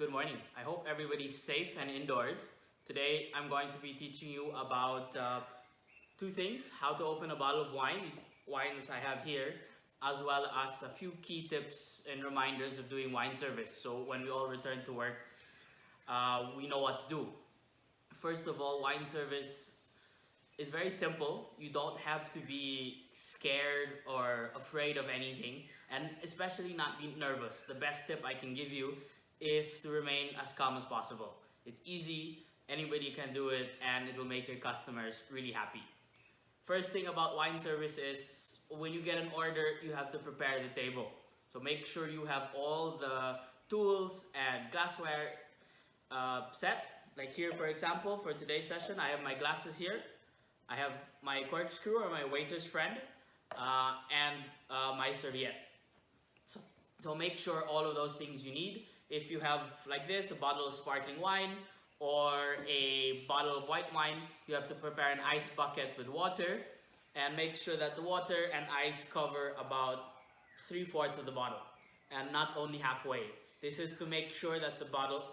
Good morning. I hope everybody's safe and indoors. Today I'm going to be teaching you about two things: how to open a bottle of wine, these wines I have here, as well as a few key tips and reminders of doing wine service. So when we all return to work, we know what to do. First of all, wine service is very simple. You don't have to be scared or afraid of anything, and especially not be nervous. The best tip I can give you is to remain as calm as possible. It's easy, anybody can do it, and it will make your customers really happy. First thing about wine service is when you get an order, you have to prepare the table. So make sure you have all the tools and glassware set. Like here, for example, for today's session, I have my glasses here. I have my corkscrew or my waiter's friend, and my serviette. So make sure all of those things you need. If you have, like this, a bottle of sparkling wine or a bottle of white wine, you have to prepare an ice bucket with water and make sure that the water and ice cover about 3/4 of the bottle and not only halfway. This is to make sure that the bottle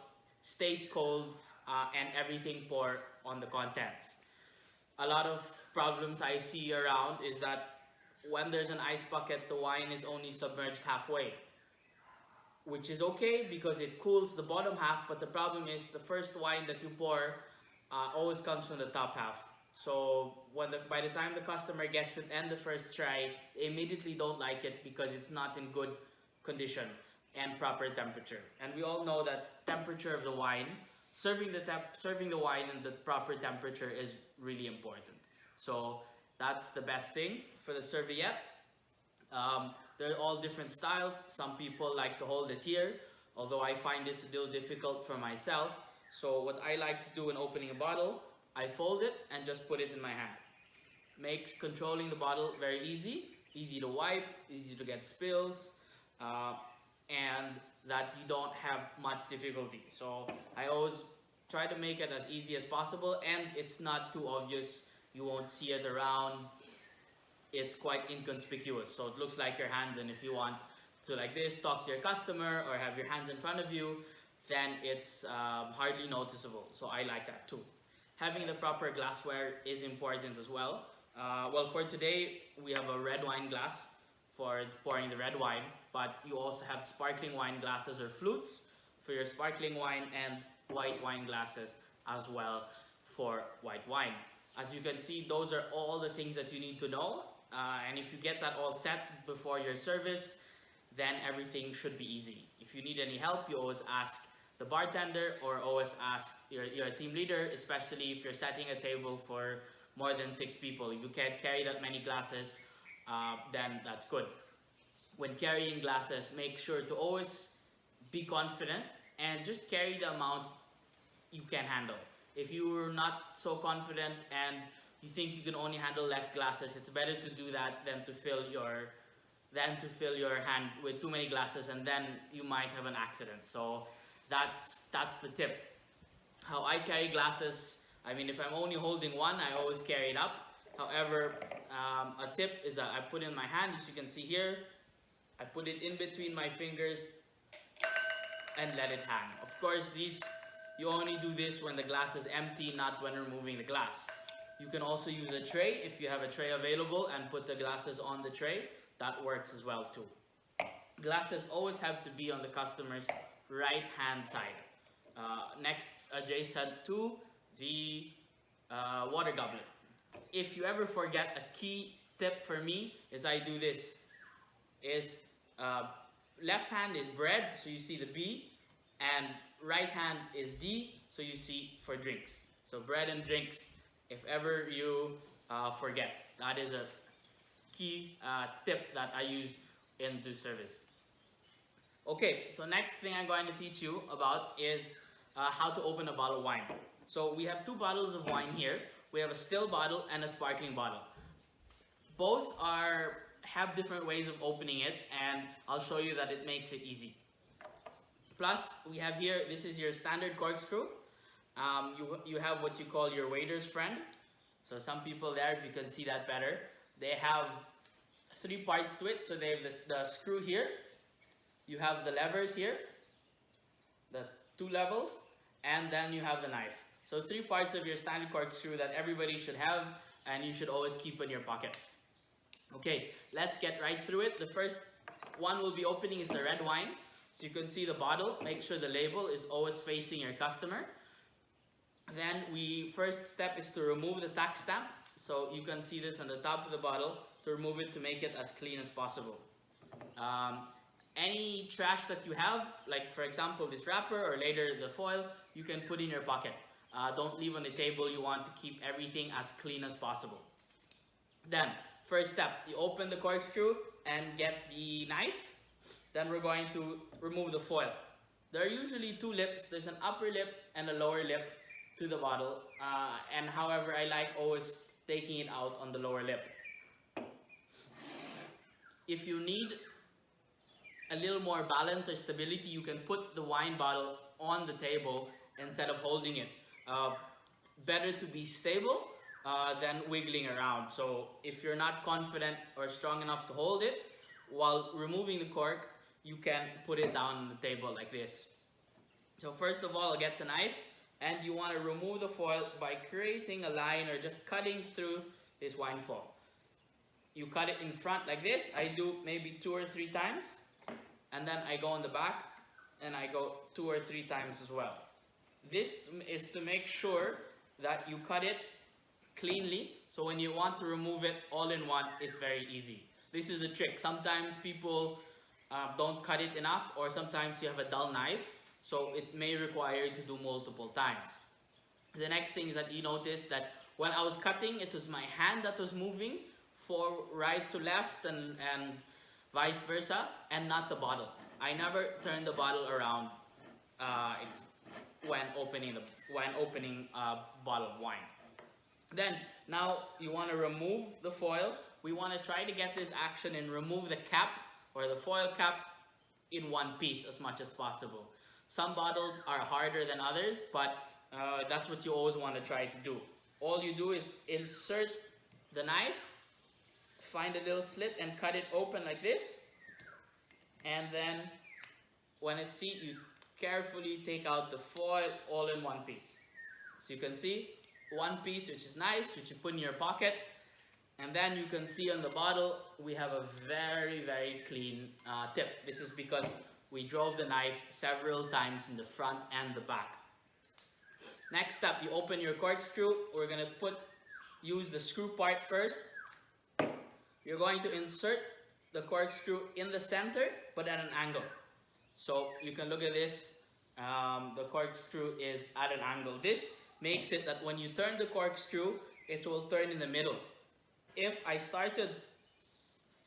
stays cold and everything pour on the contents. A lot of problems I see around is that when there's an ice bucket, the wine is only submerged halfway, which is okay because it cools the bottom half, but the problem is the first wine that you pour always comes from the top half. So by the time the customer gets it and the first try, they immediately don't like it because it's not in good condition and proper temperature. And we all know that temperature of the wine, serving the wine in the proper temperature is really important. So that's the best thing for the serviette. They're all different styles. Some people like to hold it here, although I find this a little difficult for myself. So what I like to do when opening a bottle, I fold it and just put it in my hand. Makes controlling the bottle very easy to wipe, easy to get spills, and that you don't have much difficulty. So I always try to make it as easy as possible, and it's not too obvious. You won't see it around. It's quite inconspicuous, so it looks like your hands, and if you want to, like this, talk to your customer or have your hands in front of you, then it's hardly noticeable. So I like that too. Having the proper glassware is important as well. Well, for today we have a red wine glass for pouring the red wine, but you also have sparkling wine glasses or flutes for your sparkling wine and white wine glasses as well for white wine. As you can see, those are all the things that you need to know, and if you get that all set before your service, then everything should be easy. If you need any help, you always ask the bartender or always ask your team leader, especially if you're setting a table for more than 6 people. If you can't carry that many glasses, then that's good. When carrying glasses, make sure to always be confident and just carry the amount you can handle. If you're not so confident and you think you can only handle less glasses, it's better to do that than to fill your hand with too many glasses, and then you might have an accident. So that's the tip. How I carry glasses, I mean, if I'm only holding one, I always carry it up. However, a tip is that I put in my hand, as you can see here, I put it in between my fingers and let it hang. Of course, you only do this when the glass is empty, not when removing the glass. You can also use a tray if you have a tray available and put the glasses on the tray. That works as well too. Glasses always have to be on the customer's right hand side, next adjacent to the water goblet. If you ever forget, a key tip for me is I do this. Left hand is bread, so you see the B, and right hand is D, so you see for drinks. So bread and drinks, if ever you forget. That is a key tip that I use into service. Okay, so next thing I'm going to teach you about is how to open a bottle of wine. So we have 2 bottles of wine here. We have a still bottle and a sparkling bottle. Both have different ways of opening it, and I'll show you that it makes it easy. Plus, we have here, this is your standard corkscrew. You have what you call your waiter's friend. So some people there, if you can see that better, they have 3 parts to it. So they have the screw here. You have the levers here, the two levels, and then you have the knife. So 3 parts of your standard corkscrew that everybody should have and you should always keep in your pocket. Okay, let's get right through it. The first one we'll be opening is the red wine. So you can see the bottle. Make sure the label is always facing your customer. Then first step is to remove the tax stamp. So you can see this on the top of the bottle, to remove it to make it as clean as possible. Any trash that you have, like for example this wrapper or later the foil, you can put in your pocket. Don't leave on the table. You want to keep everything as clean as possible. Then, first step, you open the corkscrew and get the knife. Then we're going to remove the foil. There are usually 2 lips. There's an upper lip and a lower lip to the bottle. And however, I like always taking it out on the lower lip. If you need a little more balance or stability, you can put the wine bottle on the table instead of holding it. Better to be stable than wiggling around. So if you're not confident or strong enough to hold it, while removing the cork, you can put it down on the table like this. So first of all, get the knife, and you want to remove the foil by creating a line or just cutting through this wine foil. You cut it in front like this. I do maybe 2 or 3 times, and then I go on the back and I go 2 or 3 times as well. This is to make sure that you cut it cleanly, so when you want to remove it all in one, it's very easy. This is the trick. Sometimes people don't cut it enough, or sometimes you have a dull knife, so it may require you to do multiple times. The next thing is that you notice that when I was cutting, it was my hand that was moving from right to left and vice versa, and not the bottle. I never turn the bottle around when opening a bottle of wine. Then now you want to remove the foil. We want to try to get this action and remove the cap or the foil cap in one piece as much as possible. Some bottles are harder than others, but that's what you always want to try to do. All you do is insert the knife, find a little slit and cut it open like this, and then when it's sealed, you carefully take out the foil all in one piece. So you can see one piece, which is nice, which you put in your pocket, and then you can see on the bottle we have a very, very clean tip. This is because we drove the knife several times in the front and the back. Next up, you open your corkscrew. We're going to use the screw part first. You're going to insert the corkscrew in the center, but at an angle. So you can look at this. The corkscrew is at an angle. This makes it that when you turn the corkscrew, it will turn in the middle. If I started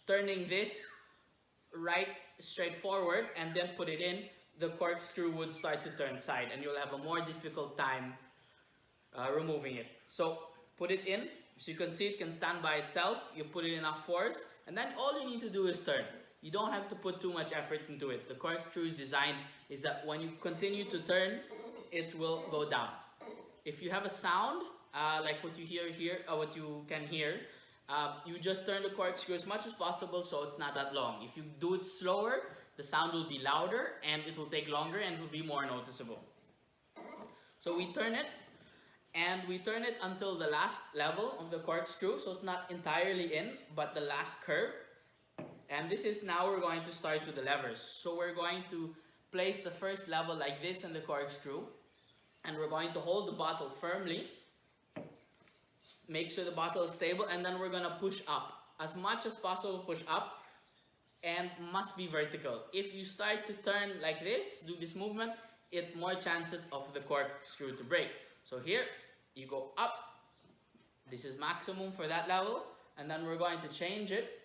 turning this right straight forward and then put it in, the corkscrew would start to turn side and you'll have a more difficult time removing it. So put it in. So you can see it can stand by itself. You put it enough force, and then all you need to do is turn. You don't have to put too much effort into it. The corkscrew's design is that when you continue to turn, it will go down. If you have a sound, like what you hear here, or what you can hear, you just turn the corkscrew as much as possible so it's not that long. If you do it slower, the sound will be louder and it will take longer and it will be more noticeable. So we turn it, and we turn it until the last level of the corkscrew, so it's not entirely in, but the last curve. And this is now we're going to start with the levers. So we're going to place the first level like this in the corkscrew, and we're going to hold the bottle firmly, make sure the bottle is stable, and then we're going to push up. As much as possible, push up, and must be vertical. If you start to turn like this, do this movement, it more chances of the corkscrew to break. So here, you go up. This is maximum for that level, and then we're going to change it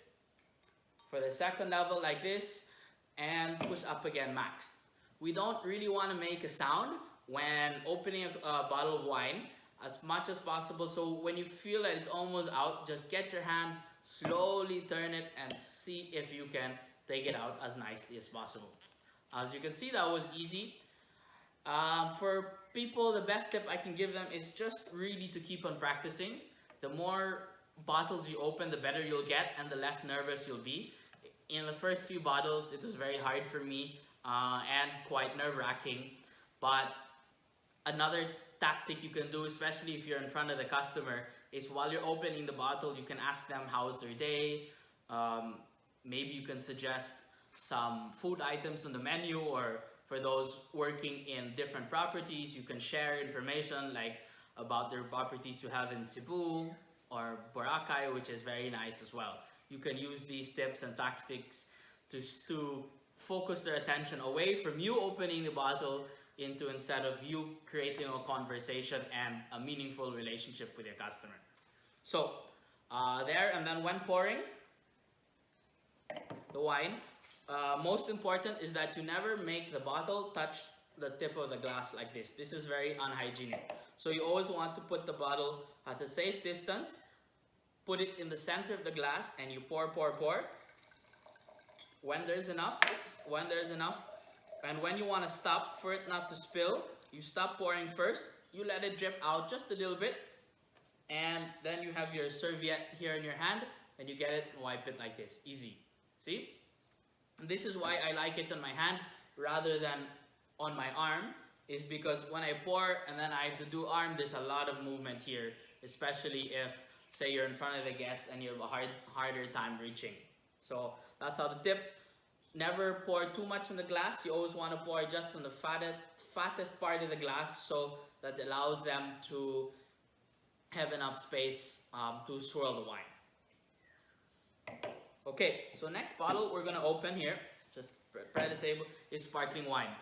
for the second level like this, and push up again max. We don't really want to make a sound when opening a bottle of wine as much as possible. So when you feel that it's almost out, just get your hand, slowly turn it, and see if you can take it out as nicely as possible. As you can see, that was easy. For people, the best tip I can give them is just really to keep on practicing. The more bottles you open, the better you'll get and the less nervous you'll be. In the first few bottles, it was very hard for me and quite nerve-wracking. But another tactic you can do, especially if you're in front of the customer, is while you're opening the bottle, you can ask them how's their day. Maybe you can suggest some food items on the menu, or for those working in different properties, you can share information like about their properties you have in Cebu or Boracay, which is very nice as well. You can use these tips and tactics to focus their attention away from you opening the bottle into instead of you creating a conversation and a meaningful relationship with your customer. So there, and then when pouring the wine, most important is that you never make the bottle touch the tip of the glass like this. This is very unhygienic. So you always want to put the bottle at a safe distance, put it in the center of the glass, and you pour, pour, pour. When there's enough, and when you want to stop for it not to spill, you stop pouring first, you let it drip out just a little bit, and then you have your serviette here in your hand, and you get it and wipe it like this. Easy. See? And this is why I like it on my hand rather than on my arm, is because when I pour and then I have to do arm, there's a lot of movement here, especially if, say, you're in front of the guest and you have a harder time reaching. So that's how the tip. Never pour too much in the glass. You always want to pour just on the fattest part of the glass, so that allows them to have enough space to swirl the wine. Okay, so next bottle we're going to open here, just spread the table, is sparkling wine.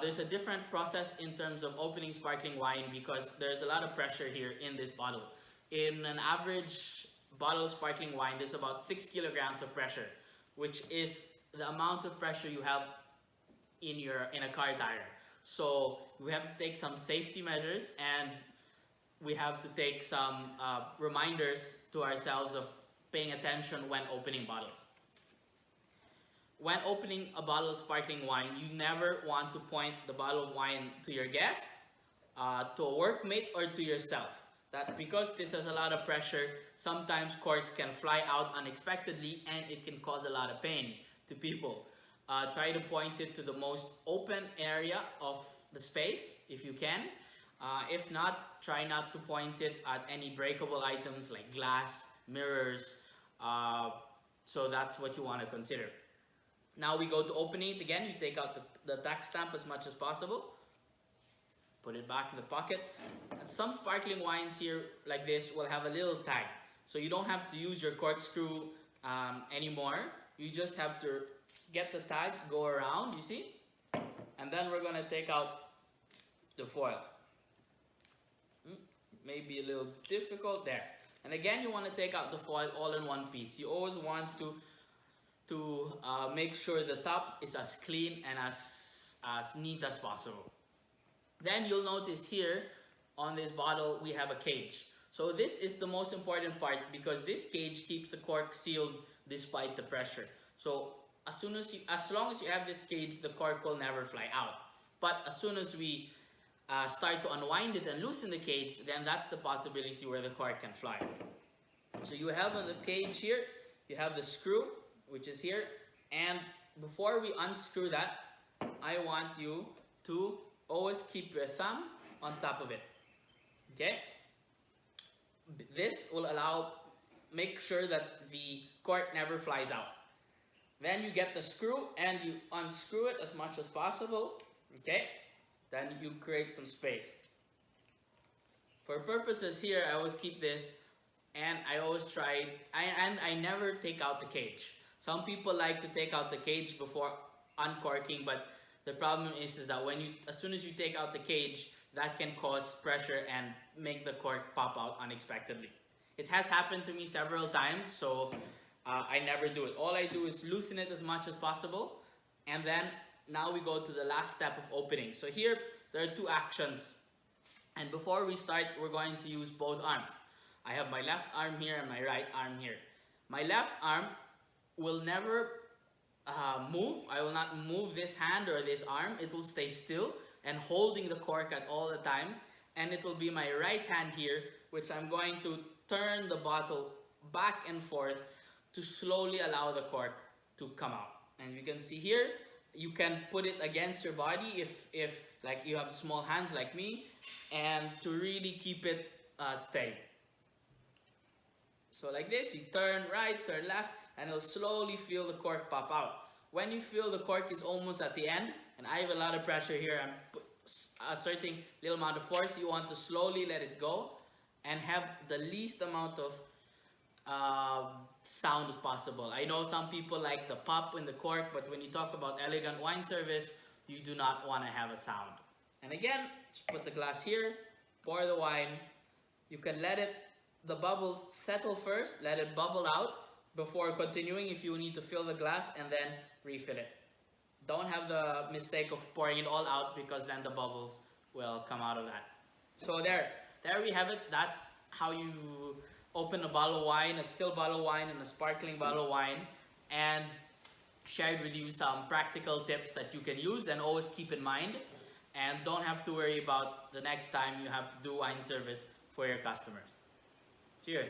There's a different process in terms of opening sparkling wine because there's a lot of pressure here in this bottle. In an average bottle of sparkling wine, there's about 6 kilograms of pressure, which is the amount of pressure you have in a car tire. So we have to take some safety measures, and we have to take some reminders to ourselves of paying attention when opening bottles. When opening a bottle of sparkling wine, you never want to point the bottle of wine to your guest, to a workmate, or to yourself. That because this has a lot of pressure, sometimes corks can fly out unexpectedly and it can cause a lot of pain to people. Try to point it to the most open area of the space if you can. If not, try not to point it at any breakable items like glass, mirrors. So that's what you want to consider. Now we go to opening it again. You take out the tax stamp as much as possible. Put it back in the pocket. And some sparkling wines here like this will have a little tag. So you don't have to use your corkscrew anymore. You just have to get the tag, go around, you see? And then we're going to take out the foil. Maybe a little difficult there. And again, you want to take out the foil all in one piece. You always want to make sure the top is as clean and as neat as possible. Then you'll notice here on this bottle we have a cage. So this is the most important part because this cage keeps the cork sealed despite the pressure. So as long as you have this cage, the cork will never fly out. But as soon as we start to unwind it and loosen the cage, then that's the possibility where the cork can fly. So you have on the cage here, you have the screw, which is here. And before we unscrew that, I want you to always keep your thumb on top of it. Okay? This will make sure that the cork never flies out. Then you get the screw and you unscrew it as much as possible. Okay? Then you create some space. For purposes here, I always keep this, and I always try, I never take out the cage. Some people like to take out the cage before uncorking, but the problem is that as soon as you take out the cage, that can cause pressure and make the cork pop out unexpectedly. It has happened to me several times, so I never do it. All I do is loosen it as much as possible, and then now we go to the last step of opening. So here, there are two actions. And before we start, we're going to use both arms. I have my left arm here and my right arm here. My left arm will never move. I will not move this hand or this arm. It will stay still and holding the cork at all the times. And it will be my right hand here, which I'm going to turn the bottle back and forth to slowly allow the cork to come out. And you can see here, You can put it against your body if like you have small hands like me, and to really keep it steady. So like this, you turn right, turn left, and you'll slowly feel the cork pop out. When you feel the cork is almost at the end, and I have a lot of pressure here, I'm asserting little amount of force, you want to slowly let it go and have the least amount of sound as possible. I know some people like the pop in the cork, but when you talk about elegant wine service, you do not want to have a sound. And again, just put the glass here, pour the wine. You can let the bubbles settle first, let it bubble out before continuing if you need to fill the glass, and then refill it. Don't have the mistake of pouring it all out, because then the bubbles will come out of that. So there we have it. That's how you open a bottle of wine, a still bottle of wine and a sparkling bottle of wine, and shared with you some practical tips that you can use and always keep in mind, and don't have to worry about the next time you have to do wine service for your customers. Cheers.